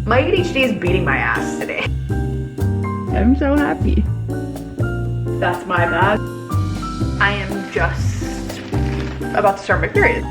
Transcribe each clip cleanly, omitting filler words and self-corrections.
My ADHD is beating my ass today. I'm so happy. That's my bad. I am just about to start my period.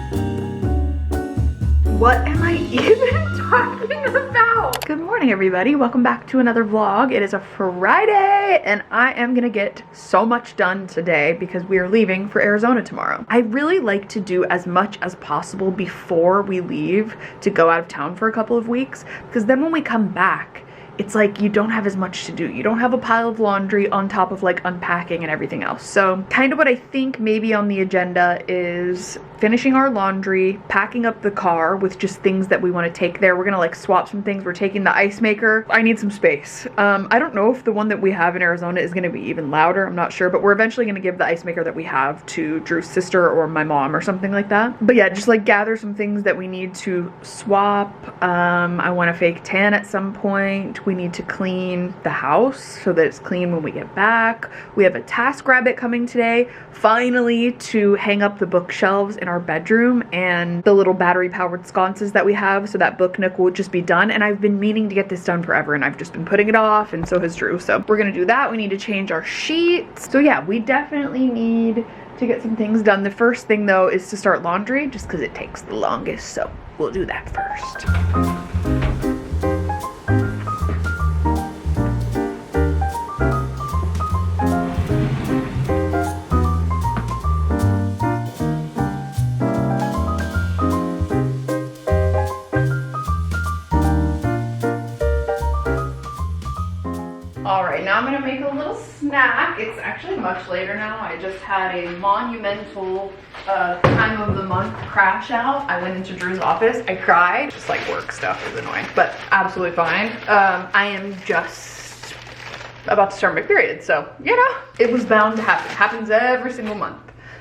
What am I even talking about? Good morning, everybody. Welcome back to another vlog. It is a Friday, and I am gonna get so much done today because we are leaving for Arizona tomorrow. I really like to do as much as possible before we leave to go out of town for a couple of weeks, because then when we come back, it's like you don't have as much to do. You don't have a pile of laundry on top of like unpacking and everything else. So kind of what I think maybe on the agenda is finishing our laundry, packing up the car with just things that we want to take there. We're gonna like swap some things. We're taking the ice maker. I need some space. I don't know if the one that we have in Arizona is gonna be even louder. I'm not sure, but we're eventually gonna give the ice maker that we have to Drew's sister or my mom or something like that. But yeah, just like gather some things that we need to swap. I want a fake tan at some point. We need to clean the house so that it's clean when we get back. We have a TaskRabbit coming today, finally, to hang up the bookshelves in our bedroom and the little battery powered sconces that we have, so that book nook will just be done. And I've been meaning to get this done forever, and I've just been putting it off, and so has Drew. So we're gonna do that. We need to change our sheets. So yeah, we definitely need to get some things done. The first thing though is to start laundry, just because it takes the longest, so we'll do that first. Alright, now I'm gonna make a little snack. It's actually much later now. I just had a monumental time of the month crash out. I went into Drew's office. I cried. Just like work stuff is annoying, but absolutely fine. I am just about to start my period, so you know, it was bound to happen. It happens every single month.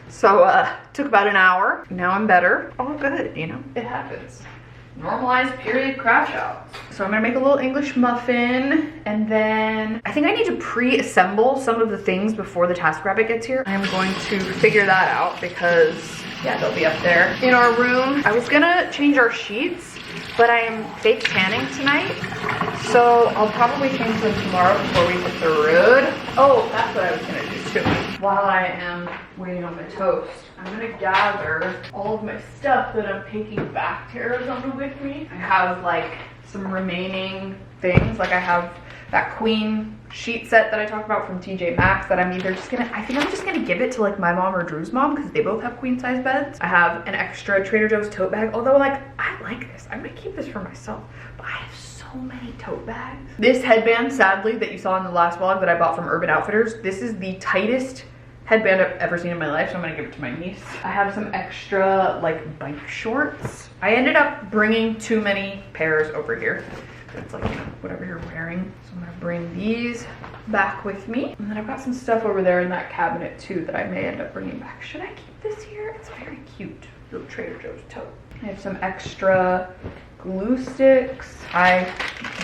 So took about an hour. Now I'm better. All good, you know, it happens. Normalized period crash out. So I'm gonna make a little English muffin, and then I think I need to pre-assemble some of the things before the TaskRabbit gets here. I'm going to figure that out because yeah, they'll be up there in our room. I was gonna change our sheets, but I am fake tanning tonight, so I'll probably change them tomorrow before we hit the road. Oh, that's what I was gonna do too. While I am waiting on my toast, I'm gonna gather all of my stuff that I'm taking back to Arizona with me. I have like some remaining things. Like I have that queen sheet set that I talked about from TJ Maxx that I'm either just gonna, I think I'm just gonna give it to like my mom or Drew's mom because they both have queen size beds. I have an extra Trader Joe's tote bag, although like I like this. I might keep this for myself, but I have so many tote bags. This headband, sadly, that you saw in the last vlog that I bought from Urban Outfitters, this is the tightest headband I've ever seen in my life, so I'm gonna give it to my niece. I have some extra like bike shorts. I ended up bringing too many pairs over here. It's like, you know, whatever you're wearing. So I'm gonna bring these back with me. And then I've got some stuff over there in that cabinet too that I may end up bringing back. Should I keep this here? It's very cute. Little Trader Joe's tote. I have some extra glue sticks. I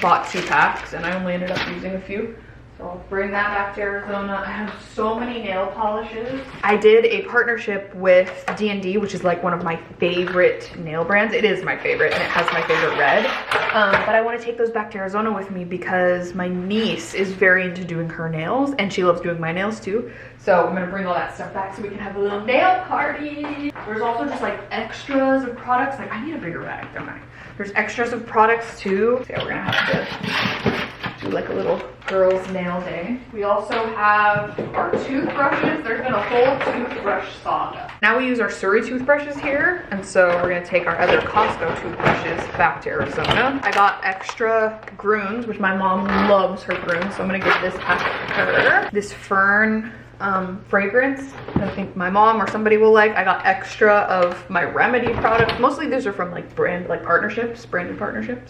bought 2 packs and I only ended up using a few. So I'll bring that back to Arizona. I have so many nail polishes. I did a partnership with D&D, which is like one of my favorite nail brands. It is my favorite, and it has my favorite red. But I want to take those back to Arizona with me because my niece is very into doing her nails, and she loves doing my nails too. So I'm gonna bring all that stuff back so we can have a little nail party. There's also just like extras of products. Like I need a bigger bag, don't I? There's extras of products too. So yeah, we're gonna have to do like a little girls nail day. We also have our toothbrushes. There's been a whole toothbrush saga. Now we use our Surrey toothbrushes here, and so we're gonna take our other Costco toothbrushes back to Arizona. I got extra Groons, which my mom loves her Groons, so I'm gonna give this back to her. This Fern fragrance I think my mom or somebody will like. I got extra of my Remedy products. Mostly these are from like branded partnerships.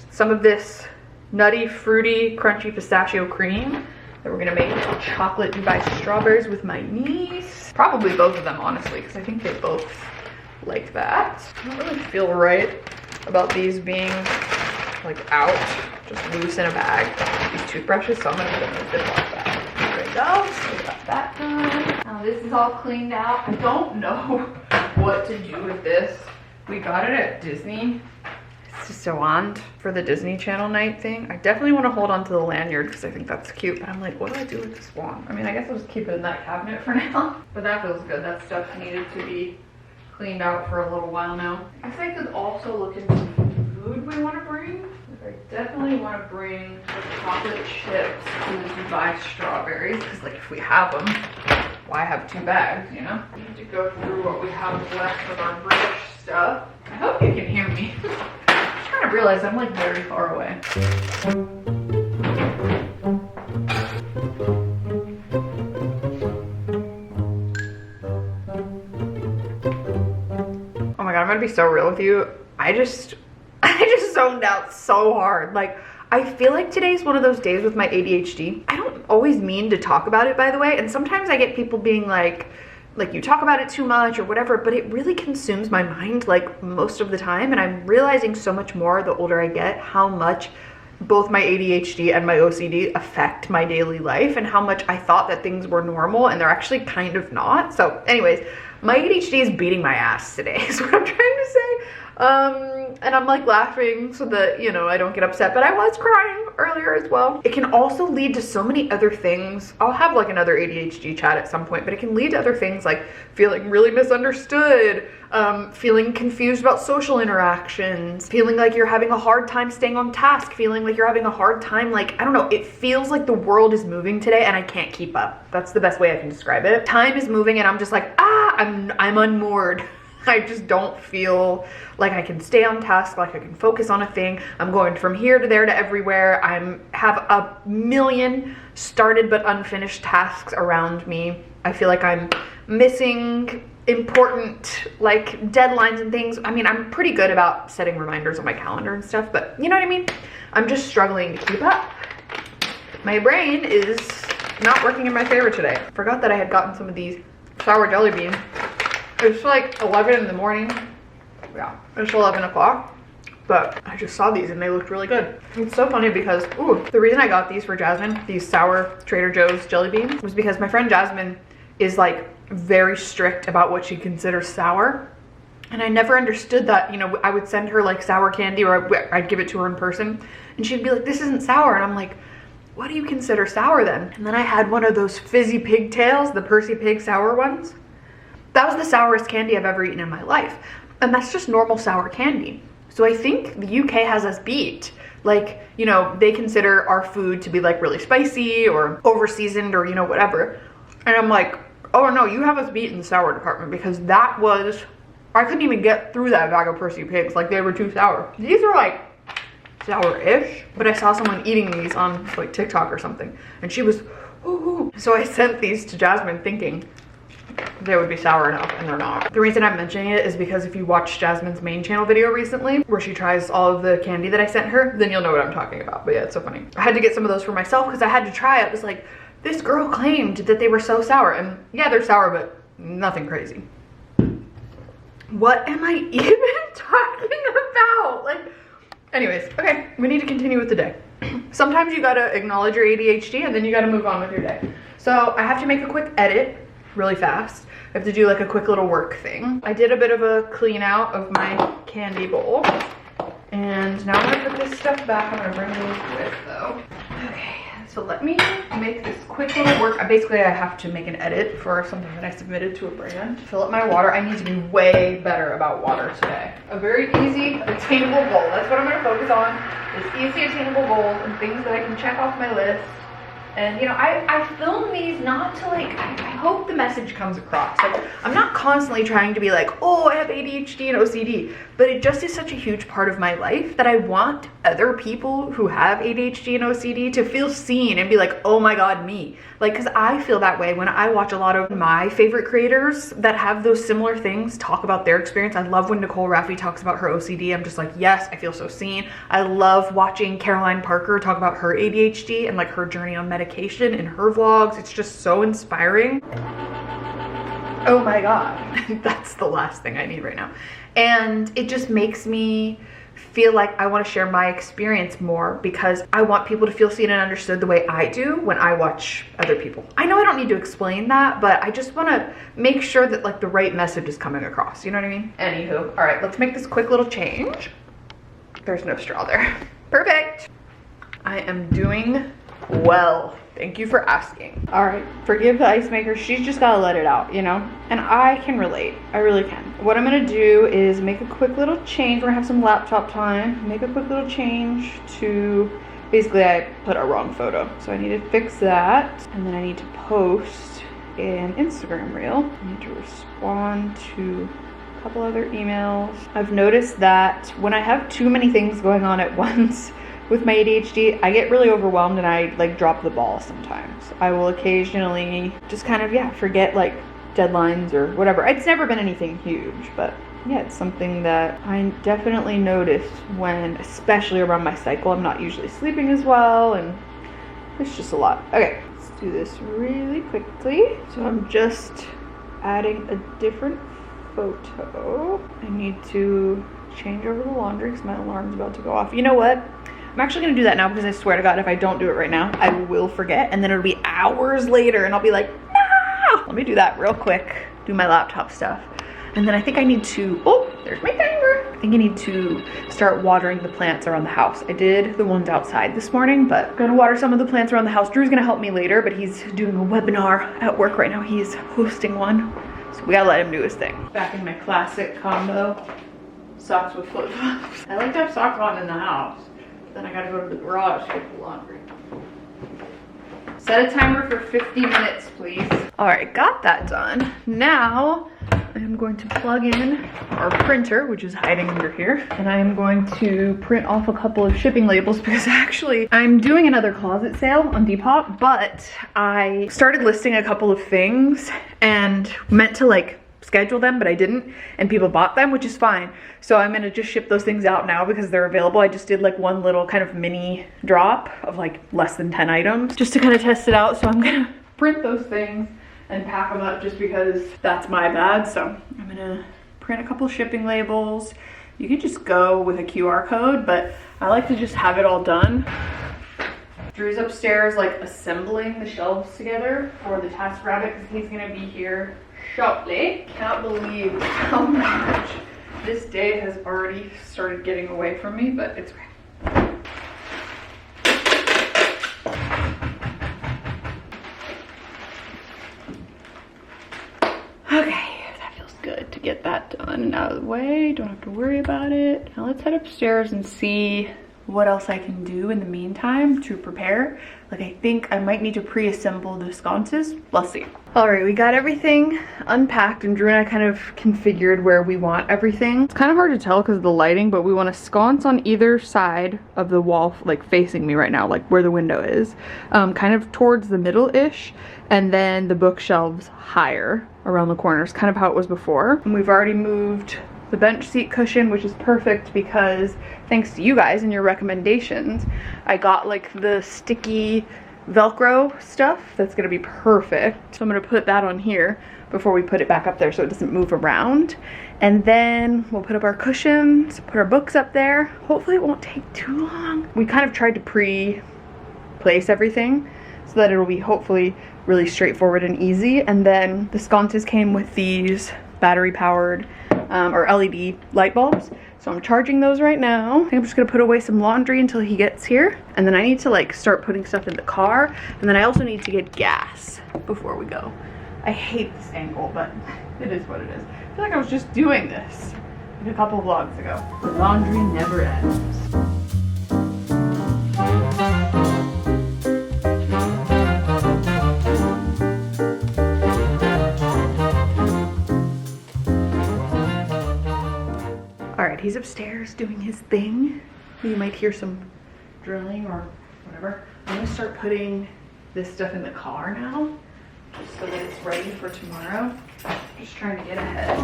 Some of this nutty, fruity, crunchy pistachio cream that we're gonna make chocolate Dubai strawberries with my niece. Probably both of them, honestly, because I think they both like that. I don't really feel right about these being like out, just loose in a bag, these toothbrushes, so I'm gonna put them in a Ziploc bag. There we go, so we got that done. Now this is all cleaned out. I don't know what to do with this. We got it at Disney. It's still want for the Disney Channel night thing. I definitely want to hold on to the lanyard because I think that's cute. But I'm like, what do I do with this wand? I mean, I guess I'll just keep it in that cabinet for now. But that feels good. That stuff needed to be cleaned out for a little while now. I guess I could also look into food we want to bring. I definitely want to bring the chocolate chips and Dubai strawberries because, like, if we have them, why have 2 bags, you know? We need to go through what we have left of our British stuff. I hope you can hear me. I'm just trying to realize I'm like very far away. Oh my god, I'm gonna be so real with you. I just zoned out so hard. Like, I feel like today's one of those days with my ADHD. I don't always mean to talk about it, by the way, and sometimes I get people being like you talk about it too much or whatever, but it really consumes my mind like most of the time, and I'm realizing so much more the older I get how much both my ADHD and my OCD affect my daily life and how much I thought that things were normal and they're actually kind of not. So anyways, my ADHD is beating my ass today is what I'm trying to say. And I'm like laughing so that, you know, I don't get upset, but I was crying earlier as well. It can also lead to so many other things. I'll have like another ADHD chat at some point, but it can lead to other things like feeling really misunderstood, feeling confused about social interactions, feeling like you're having a hard time staying on task, feeling like you're having a hard time, like, I don't know, it feels like the world is moving today and I can't keep up. That's the best way I can describe it. Time is moving and I'm just like, I'm unmoored. I just don't feel like I can stay on task, like I can focus on a thing. I'm going from here to there to everywhere. I have a million started but unfinished tasks around me. I feel like I'm missing important like deadlines and things. I mean, I'm pretty good about setting reminders on my calendar and stuff, but you know what I mean? I'm just struggling to keep up. My brain is not working in my favor today. Forgot that I had gotten some of these sour jelly beans. It's like 11 in the morning. Yeah, it's 11 o'clock. But I just saw these and they looked really good. It's so funny because, the reason I got these for Jasmine, these sour Trader Joe's jelly beans, was because my friend Jasmine is like very strict about what she considers sour. And I never understood that, you know, I would send her like sour candy or I'd give it to her in person. And she'd be like, this isn't sour. And I'm like, what do you consider sour then? And then I had one of those fizzy pigtails, the Percy Pig sour ones. That was the sourest candy I've ever eaten in my life. And that's just normal sour candy. So I think the UK has us beat. Like, you know, they consider our food to be like really spicy or over seasoned or, you know, whatever. And I'm like, oh no, you have us beat in the sour department because that was, I couldn't even get through that bag of Percy Pigs. Like they were too sour. These are like sour-ish, but I saw someone eating these on like TikTok or something. And she was, ooh. So I sent these to Jasmine thinking they would be sour enough, and they're not. The reason I'm mentioning it is because if you watched Jasmine's main channel video recently where she tries all of the candy that I sent her, then you'll know what I'm talking about. But yeah, it's so funny. I had to get some of those for myself because I had to try it. It was like, this girl claimed that they were so sour, and yeah, they're sour, but nothing crazy. What am I even talking about? Like, anyways, okay, we need to continue with the day. Sometimes you gotta acknowledge your ADHD and then you gotta move on with your day. So I have to make a quick edit really fast. I have to do like a quick little work thing. I did a bit of a clean out of my candy bowl. And now I'm gonna put this stuff back. I'm gonna bring these with though. Okay, so let me make this quick little work. I have to make an edit for something that I submitted to a brand. Fill up my water. I need to be way better about water today. A very easy, attainable goal. That's what I'm gonna focus on. Is easy, attainable goals and things that I can check off my list. And you know, I film these not to like, I hope the message comes across. Like, I'm not constantly trying to be like, oh, I have ADHD and OCD, but it just is such a huge part of my life that I want other people who have ADHD and OCD to feel seen and be like, oh my God, me. Like, cause I feel that way when I watch a lot of my favorite creators that have those similar things talk about their experience. I love when Nicole Raffi talks about her OCD. I'm just like, yes, I feel so seen. I love watching Caroline Parker talk about her ADHD and like her journey on medication in her vlogs. It's just so inspiring. Oh my God, that's the last thing I need right now. And it just makes me feel like I want to share my experience more because I want people to feel seen and understood the way I do when I watch other people. I know I don't need to explain that, but I just want to make sure that like the right message is coming across. You know what I mean? Anywho, all right, let's make this quick little change. There's no straw there. Perfect. I am doing well. Thank you for asking. All right, forgive the ice maker. She's just gotta let it out, you know? And I can relate, I really can. What I'm gonna do is make a quick little change. We're gonna have some laptop time. Make a quick little change to, basically I put a wrong photo. So I need to fix that. And then I need to post an Instagram reel. I need to respond to a couple other emails. I've noticed that when I have too many things going on at once, with my ADHD, I get really overwhelmed and I like drop the ball sometimes. I will occasionally just kind of, forget like deadlines or whatever. It's never been anything huge, but yeah, it's something that I definitely noticed when, especially around my cycle, I'm not usually sleeping as well and it's just a lot. Okay, let's do this really quickly. So I'm just adding a different photo. I need to change over the laundry because my alarm's about to go off. You know what? I'm actually gonna do that now because I swear to God, if I don't do it right now, I will forget and then it'll be hours later and I'll be like, no! Let me do that real quick, do my laptop stuff. And then I think I need to, oh, there's my timer. I think I need to start watering the plants around the house. I did the ones outside this morning, but I'm gonna water some of the plants around the house. Drew's gonna help me later, but he's doing a webinar at work right now. He's hosting one, so we gotta let him do his thing. Back in my classic combo, socks with flip-flops. I like to have socks on in the house. Then I gotta go to the garage to get the laundry. Set a timer for 50 minutes, please. All right, got that done. Now, I'm going to plug in our printer, which is hiding under here. And I am going to print off a couple of shipping labels because actually I'm doing another closet sale on Depop, but I started listing a couple of things and meant to like schedule them, but I didn't, and people bought them, which is fine. So I'm gonna just ship those things out now because they're available. I just did like one little kind of mini drop of like less than 10 items just to kind of test it out. So I'm gonna print those things and pack them up just because that's my bad. So I'm gonna print a couple shipping labels. You could just go with a QR code, but I like to just have it all done. Drew's upstairs like assembling the shelves together for the TaskRabbit because he's gonna be here shortly. Can't believe how much this day has already started getting away from me, but it's okay. Okay, that feels good to get that done and out of the way. Don't have to worry about it. Now let's head upstairs and see what else I can do in the meantime to prepare. Like I think I might need to pre-assemble the sconces. Let's see. All right, we got everything unpacked and Drew and I kind of configured where we want everything. It's kind of hard to tell because of the lighting, but we want a sconce on either side of the wall, like facing me right now, like where the window is, kind of towards the middle-ish, and then the bookshelves higher around the corners, kind of how it was before. And we've already moved the bench seat cushion, which is perfect because thanks to you guys and your recommendations, I got like the sticky Velcro stuff that's gonna be perfect. So I'm gonna put that on here before we put it back up there so it doesn't move around. And then we'll put up our cushions, put our books up there. Hopefully it won't take too long. We kind of tried to pre-place everything so that it'll be hopefully really straightforward and easy. And then the sconces came with these battery powered or LED light bulbs. So I'm charging those right now. I think I'm just gonna put away some laundry until he gets here. And then I need to like start putting stuff in the car. And then I also need to get gas before we go. I hate this angle, but it is what it is. I feel like I was just doing this like a couple vlogs ago. The laundry never ends. He's upstairs doing his thing. You might hear some drilling or whatever. I'm gonna start putting this stuff in the car now, just so that it's ready for tomorrow. Just trying to get ahead.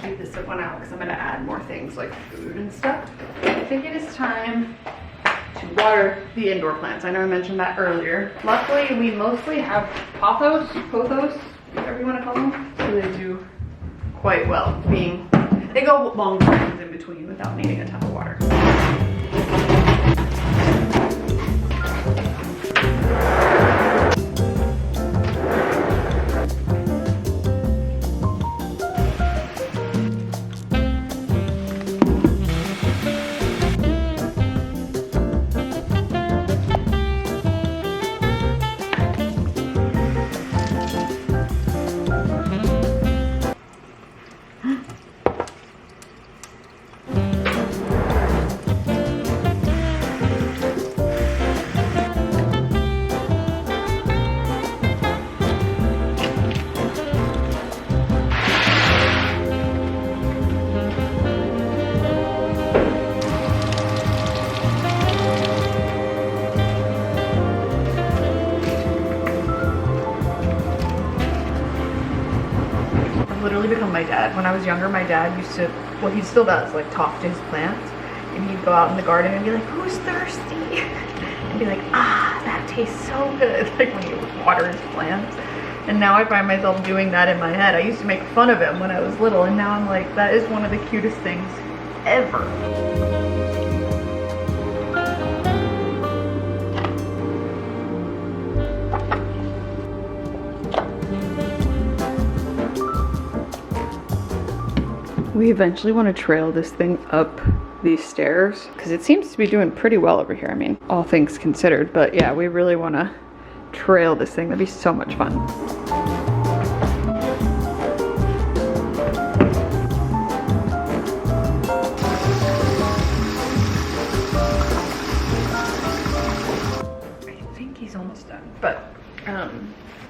Keep this one out because I'm gonna add more things like food and stuff. I think it is time to water the indoor plants. I know I mentioned that earlier. Luckily, we mostly have pothos, whatever you want to call them. So they do quite well. They go long times in between without needing a ton of water. become my dad. When I was younger, my dad used to, well, he still does, like talk to his plants. And he'd go out in the garden and be like, who's thirsty? And be like, ah, that tastes so good. Like when he would water his plants. And now I find myself doing that in my head. I used to make fun of him when I was little, and now I'm like, that is one of the cutest things ever. We eventually want to trail this thing up these stairs because it seems to be doing pretty well over here. I mean, all things considered, but yeah, we really want to trail this thing. That'd be so much fun. I think he's almost done, but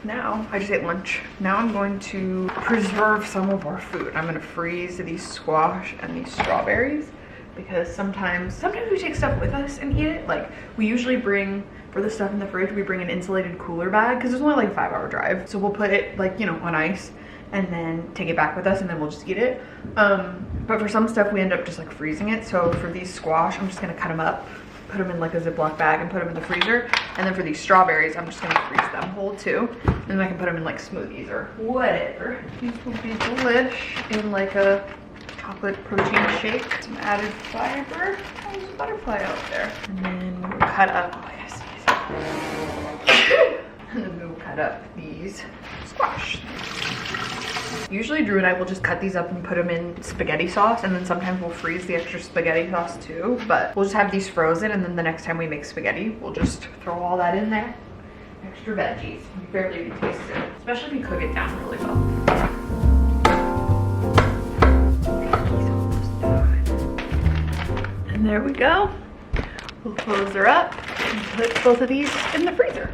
now I just ate lunch. Now I'm going to preserve some of our food. I'm gonna freeze these squash and these strawberries because sometimes we take stuff with us and eat it. Like we usually bring, for the stuff in the fridge, we bring an insulated cooler bag because it's only like a 5-hour drive. So we'll put it like, you know, on ice and then take it back with us and then we'll just eat it. But for some stuff we end up just like freezing it. So for these squash, I'm just gonna cut them up, put them in like a Ziploc bag and put them in the freezer. And then for these strawberries, I'm just gonna freeze them whole too. And then I can put them in like smoothies or whatever. These will be delish in like a chocolate protein shake. Some added fiber. Oh, there's a butterfly out there. And then we'll cut up, oh yes, yes. And then we'll cut up these squash. Usually Drew and I will just cut these up and put them in spaghetti sauce, and then sometimes we'll freeze the extra spaghetti sauce too, but we'll just have these frozen, and then the next time we make spaghetti, we'll just throw all that in there. Extra veggies. You barely even taste it, especially if you cook it down really well. And there we go. We'll close her up and put both of these in the freezer.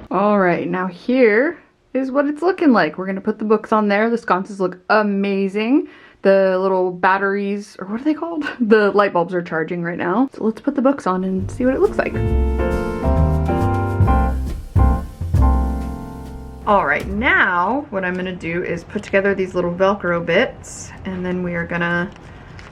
All right, now here is what it's looking like. We're gonna put the books on there. The sconces look amazing. The little batteries, or what are they called? The light bulbs are charging right now. So let's put the books on and see what it looks like. All right, now what I'm gonna do is put together these little Velcro bits, and then we are gonna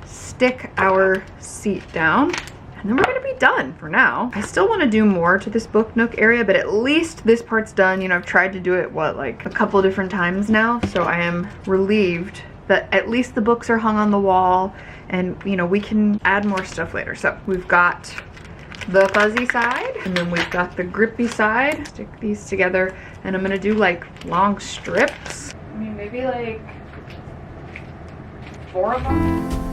stick our seat down. And then we're gonna be done for now. I still wanna do more to this book nook area, but at least this part's done. You know, I've tried to do it, what, like a couple different times now. So I am relieved that at least the books are hung on the wall and, you know, we can add more stuff later. So we've got the fuzzy side and then we've got the grippy side. Stick these together and I'm gonna do like long strips. I mean, maybe like 4 of them.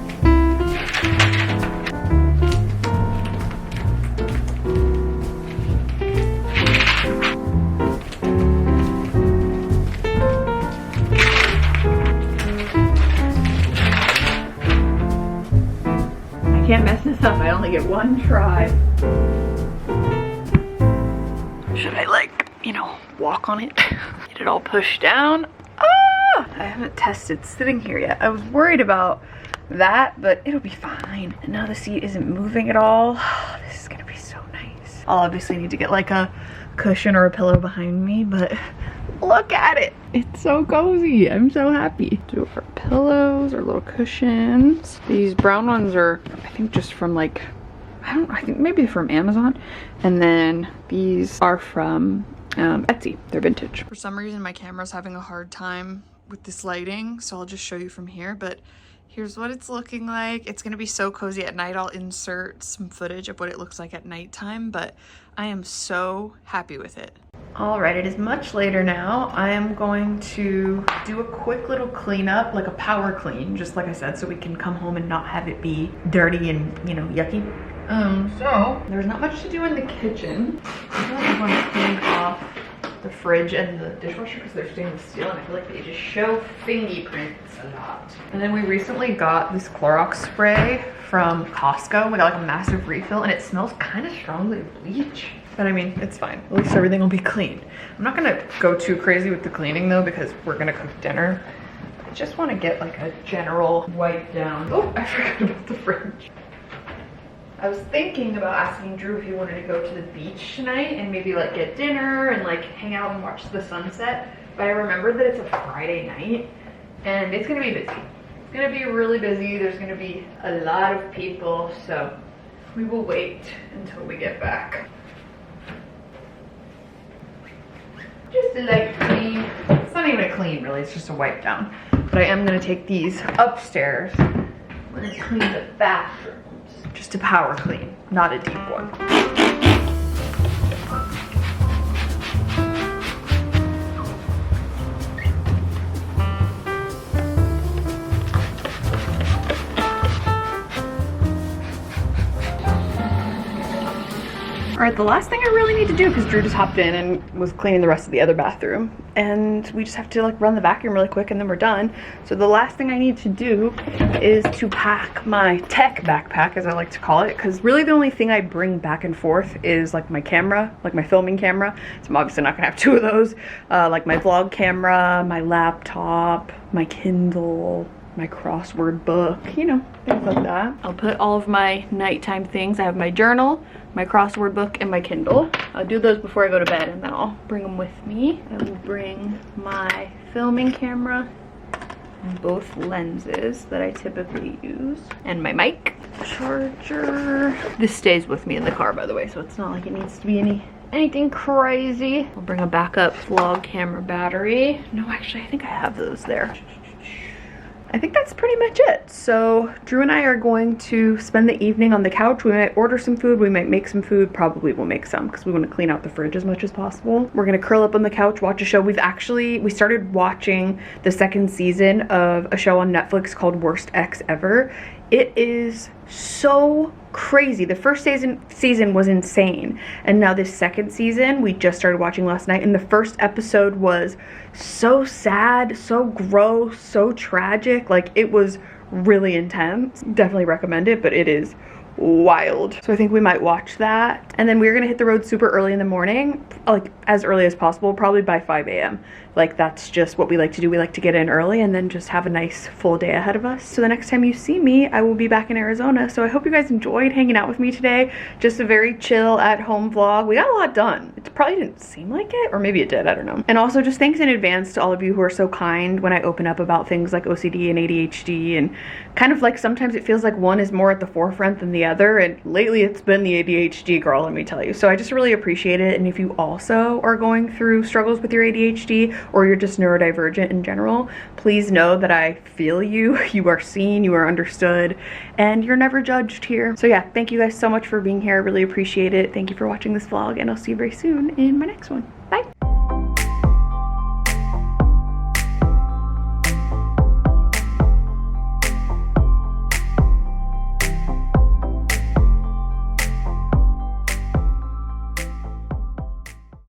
Can't mess this up. I only get one try. Should I like, you know, walk on it? Get it all pushed down? Ah! I haven't tested sitting here yet. I was worried about that, but it'll be fine. And now the seat isn't moving at all. This is gonna be so nice. I'll obviously need to get like a cushion or a pillow behind me, but look at it. It's so cozy. I'm so happy. Do our pillows, our little cushions. These brown ones are, I think, just from like, I think maybe from Amazon. And then these are from Etsy. They're vintage. For some reason, my camera's having a hard time with this lighting, so I'll just show you from here. But here's what it's looking like. It's gonna be so cozy at night. I'll insert some footage of what it looks like at nighttime, but I am so happy with it. All right, it is much later now. I am going to do a quick little cleanup, like a power clean, just like I said, so we can come home and not have it be dirty and, you know, yucky. So there's not much to do in the kitchen. I feel like I'm going to clean off the fridge and the dishwasher because they're stainless steel and I feel like they just show fingerprints a lot. And then we recently got this Clorox spray from Costco. We got like a massive refill and it smells kind of strongly of bleach. But I mean, it's fine. At least everything will be clean. I'm not gonna go too crazy with the cleaning though because we're gonna cook dinner. I just wanna get like a general wipe down. Oh, I forgot about the fridge. I was thinking about asking Drew if he wanted to go to the beach tonight and maybe like get dinner and like hang out and watch the sunset. But I remembered that it's a Friday night and it's gonna be busy. It's gonna be really busy. There's gonna be a lot of people, so we will wait until we get back. Just a light clean. It's not even a clean really, it's just a wipe down. But I am gonna take these upstairs. I'm gonna clean the bathrooms. Just a power clean, not a deep one. All right, the last thing I really need to do, because Drew just hopped in and was cleaning the rest of the other bathroom, and we just have to like run the vacuum really quick and then we're done. So the last thing I need to do is to pack my tech backpack, as I like to call it, because really the only thing I bring back and forth is like my camera, like my filming camera. So I'm obviously not gonna have two of those. Like my vlog camera, my laptop, my Kindle, my crossword book, you know, things like that. I'll put all of my nighttime things. I have my journal, my crossword book, and my Kindle. I'll do those before I go to bed and then I'll bring them with me. I will bring my filming camera, both lenses that I typically use, and my mic, charger. This stays with me in the car, by the way, so it's not like it needs to be anything crazy. I'll bring a backup vlog camera battery. No, actually, I think I have those there. I think that's pretty much it. So Drew and I are going to spend the evening on the couch. We might order some food, we might make some food, probably we'll make some because we want to clean out the fridge as much as possible. We're gonna curl up on the couch, watch a show. We started watching the second season of a show on Netflix called Worst Ex Ever. It is so crazy. The first season was insane, and now this second season we just started watching last night, and the first episode was so sad, so gross, so tragic. Like, it was really intense. Definitely recommend it, but it is wild. So I think we might watch that, and then we're gonna hit the road super early in the morning, like as early as possible, probably by 5 a.m. Like, that's just what we like to do. We like to get in early and then just have a nice full day ahead of us. So the next time you see me, I will be back in Arizona. So I hope you guys enjoyed hanging out with me today. Just a very chill at-home vlog. We got a lot done. It probably didn't seem like it, or maybe it did, I don't know. And also just thanks in advance to all of you who are so kind when I open up about things like OCD and ADHD, and kind of like sometimes it feels like one is more at the forefront than the other, and lately it's been the ADHD girl, let me tell you. So I just really appreciate it. And if you also are going through struggles with your ADHD, or you're just neurodivergent in general, please know that I feel you. You are seen, you are understood, and you're never judged here. So yeah, thank you guys so much for being here. I really appreciate it. Thank you for watching this vlog, and I'll see you very soon in my next one. Bye.